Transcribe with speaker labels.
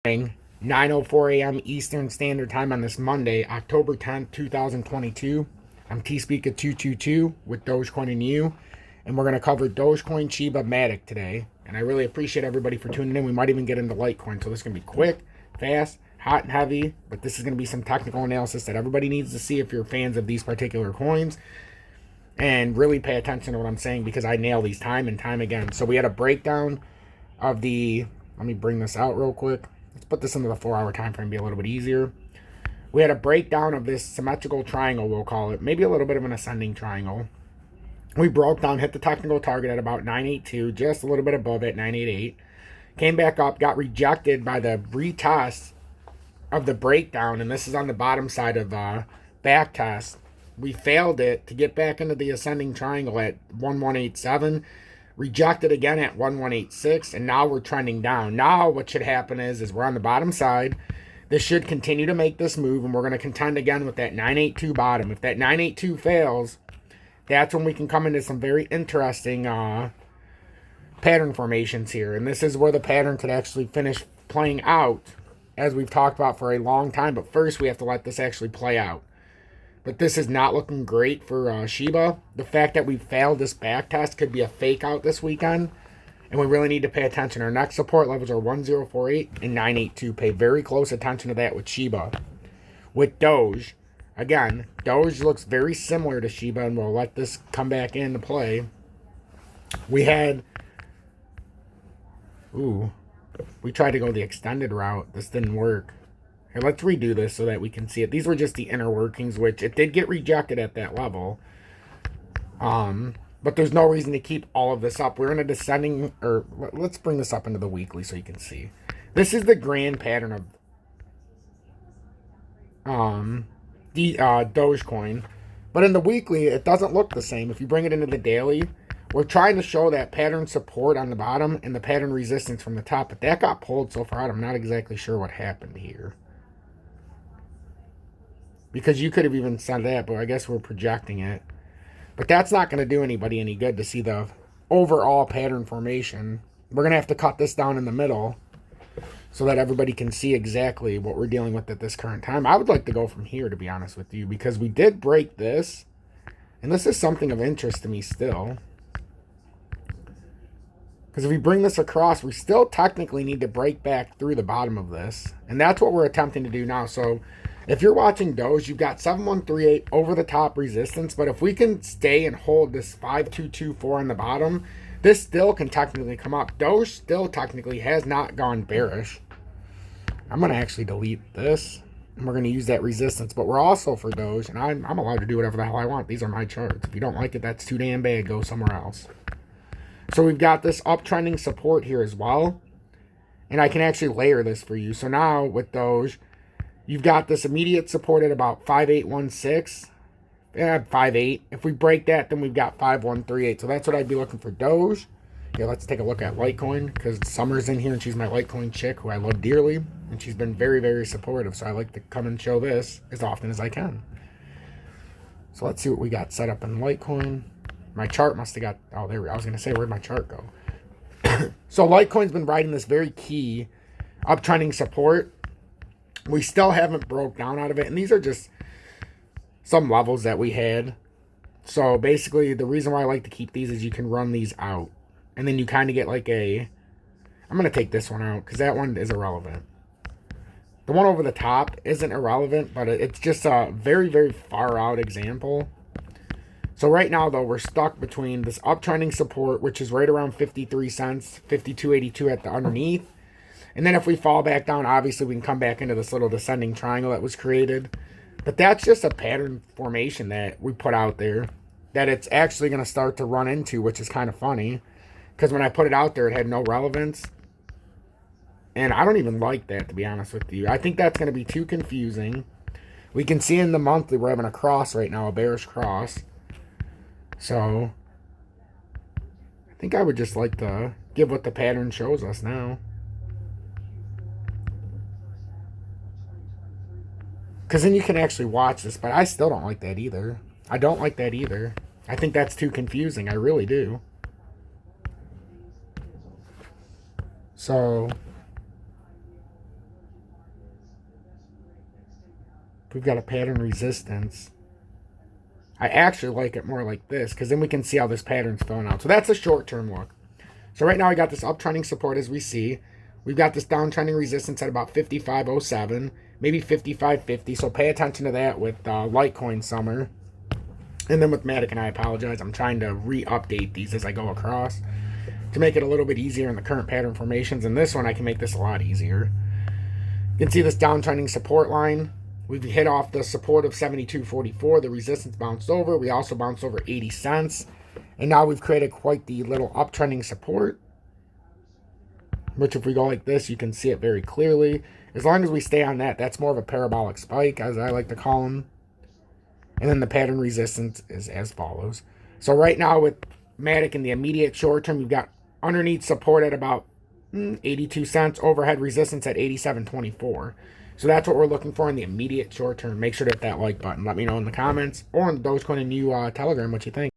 Speaker 1: 9:04 a.m. Eastern Standard Time on this Monday, October 10th, 2022. I'm T-Speaker222 with Dogecoin and you, and we're going to cover Dogecoin, Shiba, MATIC today. And I really appreciate everybody for tuning in. We might even get into Litecoin, so this is going to be quick, fast, hot, and heavy, but this is going to be some technical analysis that everybody needs to see if you're fans of these particular coins. And really pay attention to what I'm saying because I nail these time and time again. So we had a breakdown of the, let me bring this out real quick. Let's put this into the 4-hour time frame, be a little bit easier. We had a breakdown of this symmetrical triangle, we'll call it. Maybe a little bit of an ascending triangle. We broke down, hit the technical target at about 982, just a little bit above it, 988. Came back up, got rejected by the retest of the breakdown, and this is on the bottom side of back test. We failed it to get back into the ascending triangle at 1187. Rejected again at 1186, and now we're trending down. Now what should happen is we're on the bottom side. This should continue to make this move, and we're going to contend again with that 982 bottom. If that 982 fails, that's when we can come into some very interesting pattern formations here. And this is where the pattern could actually finish playing out, as we've talked about for a long time. But first, we have to let this actually play out. But this is not looking great for Shiba. The fact that we failed this back test could be a fake out this weekend. And we really need to pay attention. Our next support levels are 1048 and 982. Pay very close attention to that with Shiba. With Doge, again, Doge looks very similar to Shiba, and we'll let this come back into play. We had, we tried to go the extended route. This didn't work. Here, let's redo this so that we can see it. These were just the inner workings, which it did get rejected at that level. But there's no reason to keep all of this up. We're in a descending, or let's bring this up into the weekly so you can see. This is the grand pattern of Dogecoin. But in the weekly, it doesn't look the same. If you bring it into the daily, we're trying to show that pattern support on the bottom and the pattern resistance from the top. But that got pulled so far out, I'm not exactly sure what happened here. Because you could have even said that, but I guess we're projecting it. But that's not going to do anybody any good to see the overall pattern formation. We're going to have to cut this down in the middle so that everybody can see exactly what we're dealing with at this current time. I would like to go from here, to be honest with you, because we did break this. And this is something of interest to me still. Because if we bring this across, we still technically need to break back through the bottom of this. And that's what we're attempting to do now. So if you're watching Doge, you've got 7138 over the top resistance. But if we can stay and hold this 5224 on the bottom, this still can technically come up. Doge still technically has not gone bearish. I'm going to actually delete this. And we're going to use that resistance. But we're also for Doge. And I'm allowed to do whatever the hell I want. These are my charts. If you don't like it, that's too damn bad. Go somewhere else. So we've got this uptrending support here as well. And I can actually layer this for you. So now with Doge, you've got this immediate support at about 5816. Yeah, 58. If we break that, then we've got 5138. So that's what I'd be looking for Doge. Yeah, let's take a look at Litecoin, because Summer's in here and she's my Litecoin chick who I love dearly. And she's been very, very supportive. So I like to come and show this as often as I can. So let's see what we got set up in Litecoin. My chart must have got, oh, there we go. I was going to say, where'd my chart go? So Litecoin's been riding this very key uptrending support. We still haven't broke down out of it. And these are just some levels that we had. So basically, the reason why I like to keep these is you can run these out. And then you kind of get like a, I'm going to take this one out because that one is irrelevant. The one over the top isn't irrelevant, but it's just a very, very far out example. So right now, though, we're stuck between this uptrending support, which is right around 53 cents, 52.82 at the underneath. And then if we fall back down, obviously we can come back into this little descending triangle that was created. But that's just a pattern formation that we put out there that it's actually going to start to run into, which is kind of funny. Because when I put it out there, it had no relevance. And I don't even like that, to be honest with you. I think that's going to be too confusing. We can see in the monthly we're having a cross right now, a bearish cross. So I think I would just like to give what the pattern shows us now. Because then you can actually watch this, but I still don't like that either. I don't like that either. I think that's too confusing. I really do. So if we've got a pattern resistance, I actually like it more like this, because then we can see how this pattern's filling out. So that's a short-term look. So right now I got this uptrending support as we see. We've got this downtrending resistance at about 55.07, maybe 55.50. So pay attention to that with Litecoin Summer. And then with MATIC, and I apologize, I'm trying to re-update these as I go across to make it a little bit easier in the current pattern formations. And this one, I can make this a lot easier. You can see this downtrending support line. We've hit off the support of 72.44. The resistance bounced over. We also bounced over 80 cents. And now we've created quite the little uptrending support, which if we go like this, you can see it very clearly. As long as we stay on that, that's more of a parabolic spike, as I like to call them. And then the pattern resistance is as follows. So right now with MATIC in the immediate short term, you've got underneath support at about 82 cents, overhead resistance at 87.24. So that's what we're looking for in the immediate short term. Make sure to hit that like button. Let me know in the comments or on the Dogecoin and you Telegram what you think.